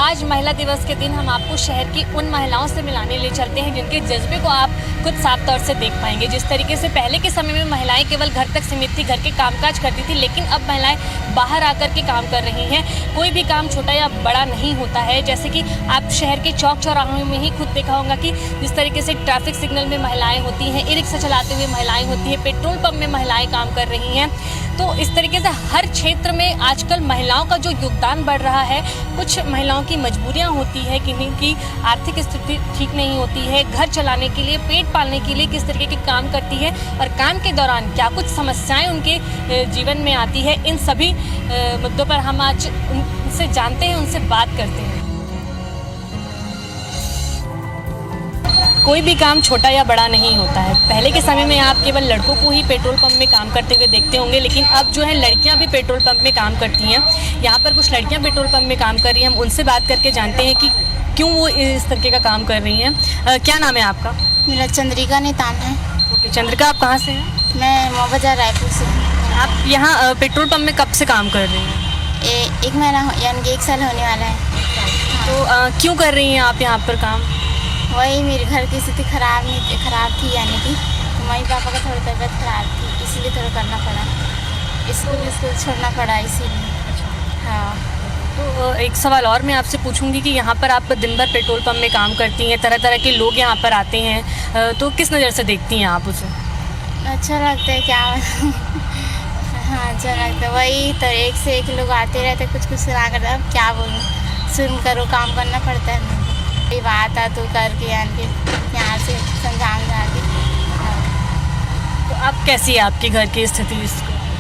आज महिला दिवस के दिन हम आपको शहर की उन महिलाओं से मिलाने ले चलते हैं जिनके जज्बे को आप खुद साफ तौर से देख पाएंगे। जिस तरीके से पहले के समय में महिलाएं केवल घर तक सीमित थी, घर के कामकाज करती थी, लेकिन अब महिलाएं बाहर आकर के काम कर रही हैं। कोई भी काम छोटा या बड़ा नहीं होता है। जैसे कि आप शहर के चौक चौराहों में ही खुद देखा होगा कि जिस तरीके से ट्रैफिक सिग्नल में महिलाएं होती हैं, ई रिक्शा चलाते हुए महिलाएं होती हैं, पेट्रोल पंप में महिलाएं काम कर रही हैं। तो इस तरीके से हर क्षेत्र में आजकल महिलाओं का जो योगदान बढ़ रहा है। कुछ महिलाओं की मजबूरियां होती है कि इनकी आर्थिक स्थिति ठीक नहीं होती है, घर चलाने के लिए, पेट पालने के लिए किस तरीके के काम करती है और काम के दौरान क्या कुछ समस्याएं उनके जीवन में आती है। इन सभी मुद्दों पर हम आज उनसे जानते हैं, उनसे बात करते हैं। कोई भी काम छोटा या बड़ा नहीं होता है। पहले के समय में आप केवल लड़कों को ही पेट्रोल पंप में काम करते हुए देखते होंगे, लेकिन अब जो है लड़कियां भी पेट्रोल पंप में काम करती हैं। यहाँ पर कुछ लड़कियां पेट्रोल पंप में काम कर रही हैं। हम उनसे बात करके जानते हैं कि क्यों वो इस तरीके का काम कर रही हैं। क्या नाम है आपका? मेरा चंद्रिका नेतान है। ओके चंद्रिका, आप कहाँ से हैं? मैं मौबाजार रायपुर से हूँ। आप यहाँ पेट्रोल पंप में कब से काम कर रही हैं? एक महीना यानी कि 1 साल होने वाला है। तो क्यों कर रही हैं आप यहाँ पर काम? वही मेरे घर की स्थिति ख़राब थी, यानी कि मम्मी पापा का थोड़ी तबीयत ख़राब थी, इसीलिए थोड़ा करना पड़ा। स्कूल छोड़ना पड़ा इसीलिए। हाँ। तो एक सवाल और मैं आपसे पूछूंगी कि यहाँ पर आप दिन भर पेट्रोल पंप में काम करती हैं, तरह तरह के लोग यहाँ पर आते हैं, तो किस नज़र से देखती हैं आप उसे? अच्छा लगता है क्या हाँ अच्छा लगता है। वही तो एक से एक लोग आते रहते, कुछ सुना करता। अब क्या बोलूँ, सुन करो, काम करना पड़ता है। ये बात है तो करके यानी कि यहाँ से समझा के। तो अब कैसी है आपके घर की स्थिति?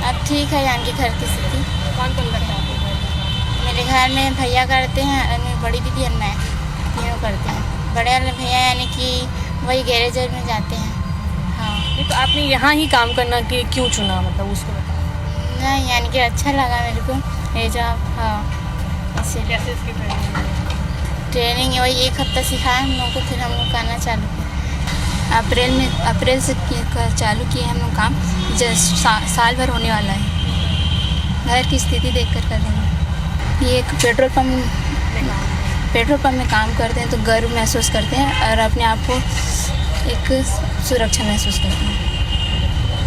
अब ठीक है यानी कि घर की स्थिति। कौन कौन करता है आपके घर? मेरे घर में भैया करते हैं और मेरी बड़ी दीदी और मैं तीनों करते हैं। बड़े वाले भैया यानी कि वही गैरेज में जाते हैं। हाँ। नहीं तो आपने यहाँ ही काम करना कि क्यों चुना, मतलब उसको बताओ। नहीं यानी कि अच्छा लगा मेरे को ये जॉब। हाँ इसीलिए। कैसे इसकी ट्रेनिंग वही 1 हफ्ता सिखाया हम लोग को, फिर हम लोग करना चालू किया। अप्रैल से चालू किए हम लोग काम। जस्ट साल भर होने वाला है। घर की स्थिति देखकर कर रहे हैं। ये एक पेट्रोल पंप में काम करते हैं तो गर्व महसूस करते हैं और अपने आप को एक सुरक्षा महसूस करते हैं।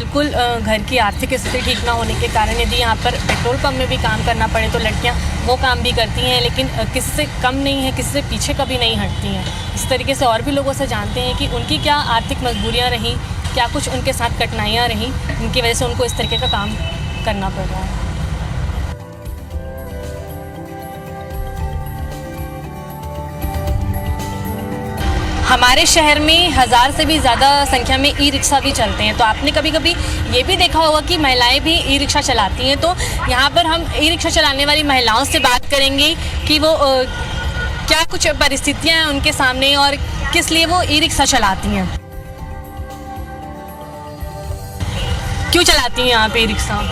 बिल्कुल, घर की आर्थिक स्थिति ठीक ना होने के कारण यदि यहाँ पर पेट्रोल पंप में भी काम करना पड़े तो लड़कियाँ वो काम भी करती हैं, लेकिन किसी से कम नहीं है, किसी से पीछे कभी नहीं हटती हैं। इस तरीके से और भी लोगों से जानते हैं कि उनकी क्या आर्थिक मजबूरियाँ रहीं, क्या कुछ उनके साथ कठिनाइयाँ रहीं, इनकी वजह से उनको इस तरीके का काम करना पड़ रहा है। हमारे शहर में 1000 से भी ज़्यादा संख्या में ई रिक्शा भी चलते हैं। तो आपने कभी कभी ये भी देखा होगा कि महिलाएं भी ई रिक्शा चलाती हैं। तो यहाँ पर हम ई रिक्शा चलाने वाली महिलाओं से बात करेंगे कि वो क्या कुछ परिस्थितियाँ हैं उनके सामने और किस लिए वो ई रिक्शा चलाती हैं। क्यों चलाती हैं आप ई रिक्शा?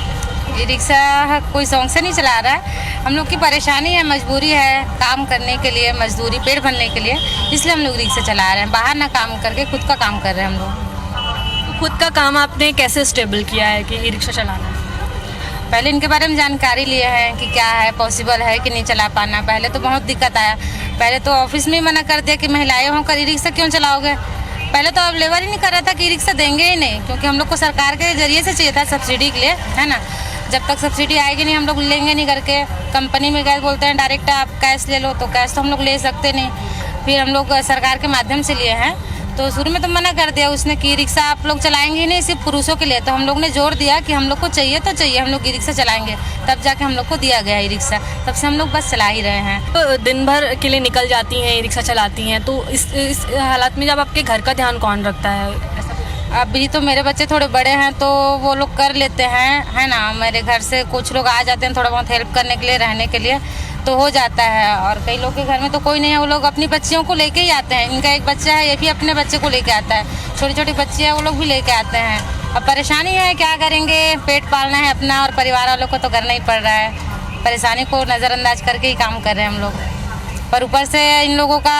ये रिक्शा कोई शौक से नहीं चला रहा है, हम लोग की परेशानी है, मजबूरी है काम करने के लिए, मजदूरी पेट भरने के लिए, इसलिए हम लोग रिक्शा चला रहे हैं। बाहर ना काम करके खुद का काम कर रहे हैं हम लोग। तो खुद का काम आपने कैसे स्टेबल किया है कि ई रिक्शा चलाना है? पहले इनके बारे में जानकारी लिए हैं कि क्या है, पॉसिबल है कि नहीं चला पाना। पहले तो बहुत दिक्कत आया। पहले तो ऑफिस में ही मना कर दिया कि महिलाएं होकर ई रिक्शा क्यों चलाओगे। पहले तो अब लेबर ही नहीं कर रहा था कि ई रिक्शा देंगे ही नहीं, क्योंकि हम लोग को सरकार के जरिए से चाहिए था सब्सिडी के लिए, है ना। जब तक सब्सिडी आएगी नहीं हम लोग लेंगे नहीं करके। कंपनी में गए बोलते हैं डायरेक्ट आप कैश ले लो, तो कैश तो हम लोग ले सकते नहीं। फिर हम लोग सरकार के माध्यम से लिए हैं, तो शुरू में तो मना कर दिया उसने कि रिक्शा आप लोग चलाएंगे ही नहीं, सिर्फ पुरुषों के लिए। तो हम लोग ने जोर दिया कि हम लोग को चाहिए तो चाहिए, हम लोग ई रिक्शा चलाएंगे। तब जाके हम लोग को दिया गया ई रिक्शा, तब से हम लोग बस चला ही रहे हैं। तो दिन भर के लिए निकल जाती हैं, ई रिक्शा चलाती हैं, तो इस हालात में जब आपके घर का ध्यान कौन रखता है? अभी तो मेरे बच्चे थोड़े बड़े हैं तो वो लोग कर लेते हैं, है ना। मेरे घर से कुछ लोग आ जाते हैं थोड़ा बहुत हेल्प करने के लिए, रहने के लिए, तो हो जाता है। और कई लोग के घर में तो कोई नहीं है, वो लोग अपनी बच्चियों को लेके ही आते हैं। इनका एक बच्चा है, ये भी अपने बच्चे को लेके आता है। छोटी छोटी बच्ची है, वो लोग भी लेके आते हैं। अब परेशानी है, क्या करेंगे, पेट पालना है अपना और परिवार वालों को तो करना ही पड़ रहा है। परेशानी को नज़रअंदाज करके ही काम कर रहे हैं हम लोग। पर ऊपर से इन लोगों का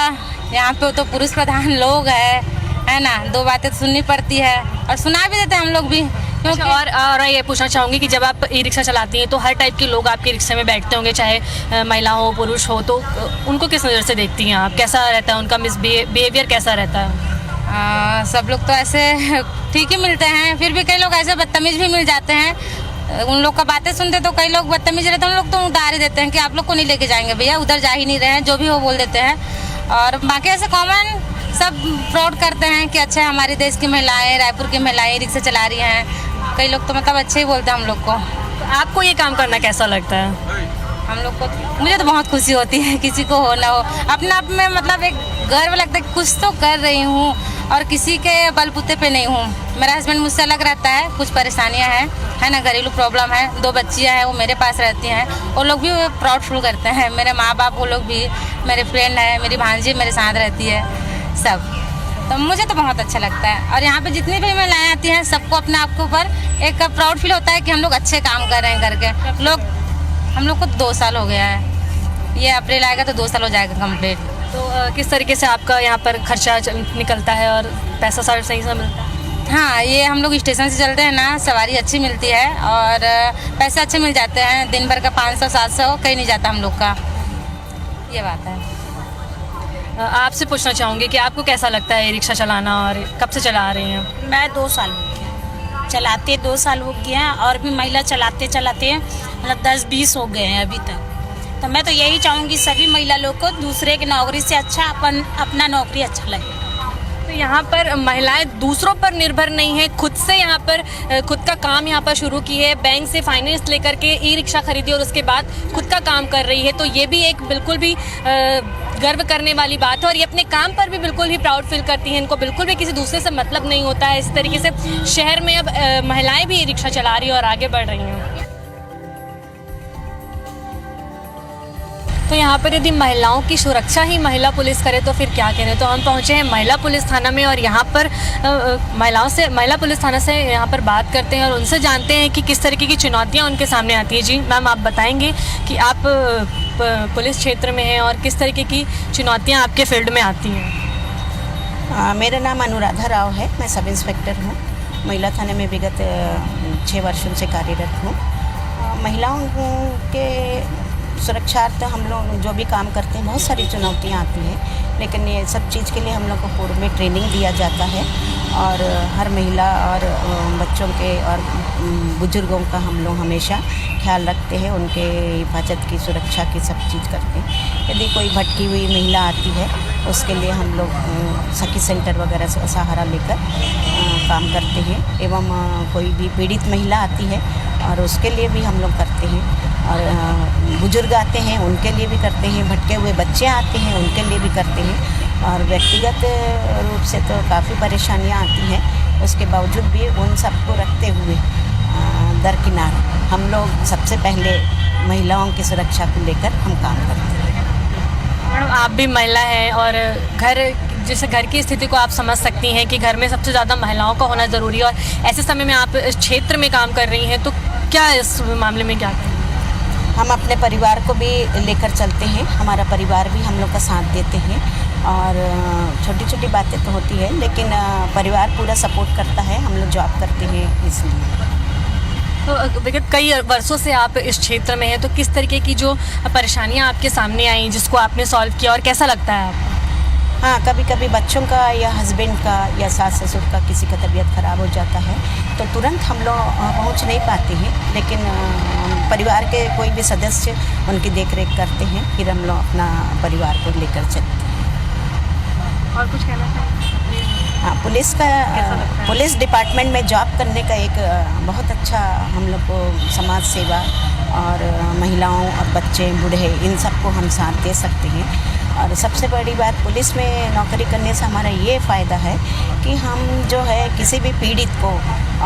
यहाँ पे तो पुरुष प्रधान लोग है ना, 2 बातें तो सुननी पड़ती है और सुना भी देते हैं हम लोग भी। अच्छा, और ये पूछना चाहूँगी कि जब आप ई रिक्शा चलाती हैं तो हर टाइप के लोग आपके रिक्शे में बैठते होंगे, चाहे महिला हो पुरुष हो, तो उनको किस नज़र से देखती हैं आप? कैसा रहता है उनका बिहेवियर कैसा रहता है? सब लोग तो ऐसे ठीक ही मिलते हैं, फिर भी कई लोग ऐसे बदतमीज भी मिल जाते हैं। उन लोग का बातें सुनते तो कई लोग बदतमीज रहते हैं, उन लोग तो उतार ही देते हैं कि आप लोग को नहीं लेके जाएंगे भैया, उधर जा ही नहीं रहे हैं, जो भी हो बोल देते हैं। और बाकी ऐसे कॉमन सब फ्रॉड करते हैं कि अच्छा हमारे देश की महिलाएं, रायपुर की महिलाएं रिक्शा चला रही हैं। कई लोग तो मतलब अच्छे ही बोलते हैं हम लोग को। तो आपको ये काम करना कैसा लगता है? हम लोग को, मुझे तो बहुत खुशी होती है, किसी को हो ना हो अपने आप में मतलब एक गर्व लगता है कि कुछ तो कर रही हूँ और किसी के बलबूते पे नहीं हूँ। मेरा हस्बैंड मुझसे अलग रहता है, कुछ परेशानियाँ हैं, है ना, घरेलू प्रॉब्लम है, 2 बच्चियाँ हैं, वो मेरे पास रहती हैं। वो लोग भी प्राउड फील करते हैं, मेरे माँ बाप, वो लोग भी, मेरे फ्रेंड है, मेरी भांजी मेरे साथ रहती है, सब। तो मुझे तो बहुत अच्छा लगता है। और यहाँ पे जितनी भी महिलाएं आती हैं सबको अपने आप के ऊपर एक प्राउड फील होता है कि हम लोग अच्छे काम कर रहे हैं करके। लोग, हम लोग को 2 साल हो गया है, ये अप्रैल आएगा तो 2 साल हो जाएगा कंप्लीट। तो किस तरीके से आपका यहाँ पर खर्चा निकलता है और पैसा सारा सही से मिलता है? हाँ, ये हम लोग स्टेशन से चलते हैं ना, सवारी अच्छी मिलती है और पैसे अच्छे मिल जाते हैं। दिन भर का 500-700 कहीं नहीं जाता हम लोग का, ये बात है। आपसे पूछना चाहूँगी कि आपको कैसा लगता है ये रिक्शा चलाना और कब से चला रही हैं? मैं 2 साल हो गया चलाते, 2 साल हो गए हैं और भी महिला चलाते चलाते मतलब 10-20 हो गए हैं अभी तक। तो मैं तो यही चाहूँगी सभी महिला लोग को दूसरे की नौकरी से अच्छा अपना नौकरी अच्छा लगे। तो यहाँ पर महिलाएं दूसरों पर निर्भर नहीं है, खुद से यहाँ पर खुद का काम यहाँ पर शुरू की है, बैंक से फाइनेंस लेकर के ई रिक्शा खरीदी और उसके बाद खुद का काम कर रही है। तो ये भी एक बिल्कुल भी गर्व करने वाली बात है और ये अपने काम पर भी बिल्कुल ही प्राउड फील करती हैं। इनको बिल्कुल भी किसी दूसरे से मतलब नहीं होता है। इस तरीके से शहर में अब महिलाएं भी ई रिक्शा चला रही हैं और आगे बढ़ रही हैं। तो यहाँ पर यदि महिलाओं की सुरक्षा ही महिला पुलिस करे तो फिर क्या करें। तो हम पहुँचे हैं महिला पुलिस थाना में और यहाँ पर महिला पुलिस थाना से यहाँ पर बात करते हैं और उनसे जानते हैं कि किस तरीके की चुनौतियाँ उनके सामने आती हैं। जी मैम, आप बताएंगे कि आप पुलिस क्षेत्र में हैं और किस तरीके की चुनौतियाँ आपके फील्ड में आती हैं? मेरा नाम अनुराधा राव है, मैं सब इंस्पेक्टर हूँ। महिला थाने में विगत 6 वर्षों से कार्यरत हूँ। महिलाओं के सुरक्षार्थ हम लोग जो भी काम करते हैं बहुत सारी चुनौतियाँ आती हैं, लेकिन ये सब चीज़ के लिए हम लोग को पूर्व में ट्रेनिंग दिया जाता है और हर महिला और बच्चों के और बुजुर्गों का हम लोग हमेशा ख्याल रखते हैं, उनके हिफाजत की, सुरक्षा की सब चीज़ करते हैं। यदि कोई भटकी हुई महिला आती है उसके लिए हम लोग सखी सेंटर वगैरह से सहारा लेकर काम करते हैं, एवं कोई भी पीड़ित महिला आती है और उसके लिए भी हम लोग करते हैं, और बुजुर्ग आते हैं उनके लिए भी करते हैं, भटके हुए बच्चे आते हैं उनके लिए भी करते हैं। और व्यक्तिगत रूप से तो काफ़ी परेशानियां आती हैं, उसके बावजूद भी उन सबको रखते हुए दरकिनार हम लोग सबसे पहले महिलाओं की सुरक्षा को लेकर हम काम करते हैं। मैडम, आप भी महिला हैं और घर की स्थिति को आप समझ सकती हैं कि घर में सबसे ज़्यादा महिलाओं का होना ज़रूरी है और ऐसे समय में आप इस क्षेत्र में काम कर रही हैं, तो क्या इस मामले में क्या करें? हम अपने परिवार को भी लेकर चलते हैं, हमारा परिवार भी हम लोग का साथ देते हैं और छोटी छोटी बातें तो होती है लेकिन परिवार पूरा सपोर्ट करता है, हम लोग जॉब करते हैं इसलिए। तो विगत कई वर्षों से आप इस क्षेत्र में हैं, तो किस तरीके की जो परेशानियां आपके सामने आई जिसको आपने सॉल्व किया और कैसा लगता है आपको? हाँ, कभी कभी बच्चों का या हस्बैंड का या सास ससुर का किसी का तबीयत ख़राब हो जाता है तो तुरंत हम लोग पहुँच नहीं पाते हैं, लेकिन परिवार के कोई भी सदस्य उनकी देखरेख करते हैं, फिर हम लोग अपना परिवार को लेकर चलते हैं। और कुछ कहना चाहिए? हाँ, पुलिस डिपार्टमेंट में जॉब करने का एक बहुत अच्छा हम लोग को समाज सेवा और महिलाओं और बच्चे बूढ़े इन सबको हम साथ दे सकते हैं। और सबसे बड़ी बात पुलिस में नौकरी करने से हमारा ये फ़ायदा है कि हम जो है किसी भी पीड़ित को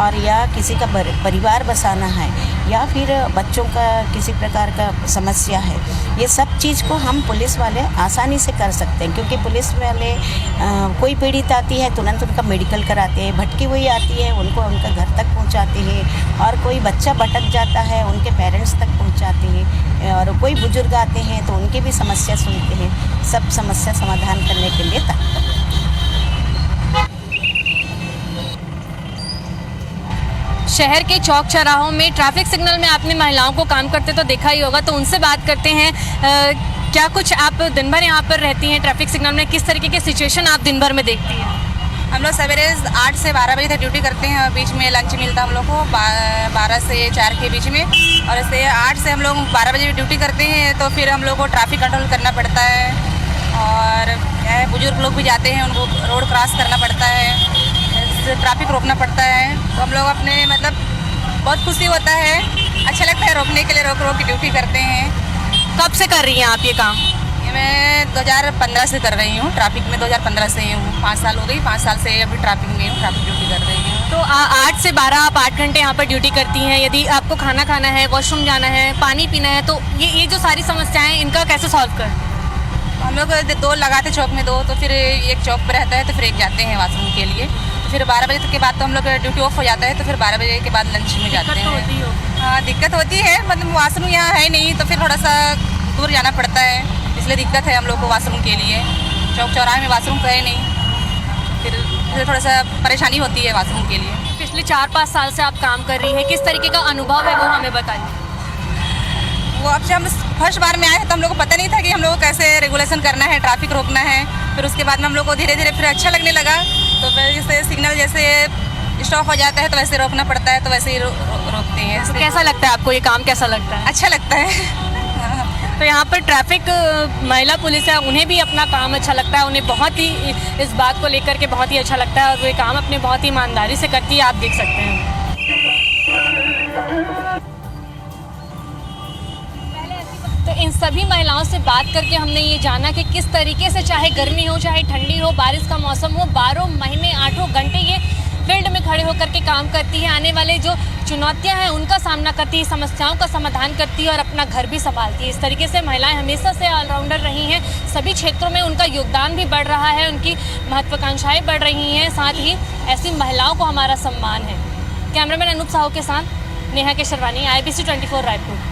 और या किसी का परिवार बसाना है या फिर बच्चों का किसी प्रकार का समस्या है, ये सब चीज़ को हम पुलिस वाले आसानी से कर सकते हैं, क्योंकि पुलिस वाले कोई पीड़ित आती है तुरंत उनका मेडिकल कराते हैं, भटकी हुई आती है उनको उनका घर तक पहुंचाते हैं, और कोई बच्चा भटक जाता है उनके पेरेंट्स तक पहुंचाते हैं, और कोई बुजुर्ग आते हैं तो उनकी भी समस्या सुनते हैं। सब समस्या समाधान करने के लिए तत्पर हैं। शहर के चौक चौराहों में ट्रैफिक सिग्नल में आपने महिलाओं को काम करते तो देखा ही होगा, तो उनसे बात करते हैं। क्या कुछ आप दिन भर यहाँ पर रहती हैं ट्रैफिक सिग्नल में, किस तरीके के सिचुएशन आप दिन भर में देखती हैं? हम लोग सवेरे 8 से 12 बजे तक ड्यूटी करते हैं और बीच में लंच मिलता है हम लोग को 12 से 4 के बीच में। और ऐसे 8 से हम लोग 12 बजे ड्यूटी करते हैं तो फिर हम लोग को ट्रैफिक कंट्रोल करना पड़ता है और बुजुर्ग लोग भी जाते हैं, उनको रोड क्रॉस करना पड़ता है, ट्रैफिक रोकना पड़ता है। तो हम लोग अपने मतलब बहुत खुशी होता है, अच्छा लगता है रोकने के लिए, रोक रोक के ड्यूटी करते हैं। कब से कर रही हैं आप ये काम? ये मैं 2015 से कर रही हूँ, ट्रैफिक में 2015 से ही हूँ, 5 साल हो गई, 5 साल से अभी ट्रैफिक में हूँ, ट्रैफिक ड्यूटी कर रही हूँ। तो 8 से 12 आप 8 घंटे यहाँ पर ड्यूटी करती हैं। यदि आपको खाना खाना है, वॉशरूम जाना है, पानी पीना है, तो ये जो सारी समस्याएं इनका कैसे सॉल्व कर? हम लोग 2 लगाते चौक में 2, तो फिर एक चौक पर रहता है तो फिर एक जाते हैं वॉशरूम के लिए। तो फिर 12 बजे तक के बाद तो हम लोग ड्यूटी ऑफ हो जाता है, तो फिर 12 बजे के बाद लंच में जाते हैं। हाँ, दिक्कत होती है, मतलब वॉशरूम यहाँ है नहीं तो फिर थोड़ा सा दूर जाना पड़ता है, इसलिए दिक्कत है हम लोग को वॉशरूम के लिए। चौक चौराहे में वॉशरूम है नहीं, फिर थोड़ा सा परेशानी होती है वॉशरूम के लिए। पिछले 4-5 साल से आप काम कर रही है, किस तरीके का अनुभव है वो हमें बताइए। वो अब से हम फर्स्ट बार में आए हैं तो हम लोग को पता नहीं था कि हम लोग को कैसे रेगुलेशन करना है, ट्रैफिक रोकना है। फिर उसके बाद में हम लोग को धीरे धीरे फिर अच्छा लगने लगा, तो फिर जैसे सिग्नल जैसे स्टॉप हो जाता है तो वैसे रोकना पड़ता है, तो वैसे ही रोकते हैं। तो कैसा लगता है आपको ये काम, कैसा लगता है? अच्छा लगता है। तो यहाँ पर ट्रैफिक महिला पुलिस है, उन्हें भी अपना काम अच्छा लगता है, उन्हें बहुत ही इस बात को लेकर के बहुत ही अच्छा लगता है और वे काम अपने बहुत ही ईमानदारी से करती है, आप देख सकते हैं। तो इन सभी महिलाओं से बात करके हमने ये जाना कि किस तरीके से चाहे गर्मी हो, चाहे ठंडी हो, बारिश का मौसम हो, 12 महीने 8 घंटे ये फील्ड में खड़े होकर के काम करती है। आने वाले जो चुनौतियां हैं उनका सामना करती है, समस्याओं का समाधान करती है और अपना घर भी संभालती है। इस तरीके से महिलाएं हमेशा से ऑलराउंडर रही हैं, सभी क्षेत्रों में उनका योगदान भी बढ़ रहा है, उनकी महत्वाकांक्षाएं बढ़ रही हैं, साथ ही ऐसी महिलाओं को हमारा सम्मान है। कैमरामैन अनूप साहू के साथ नेहा के शर्वानी, IBC 24 रायपुर।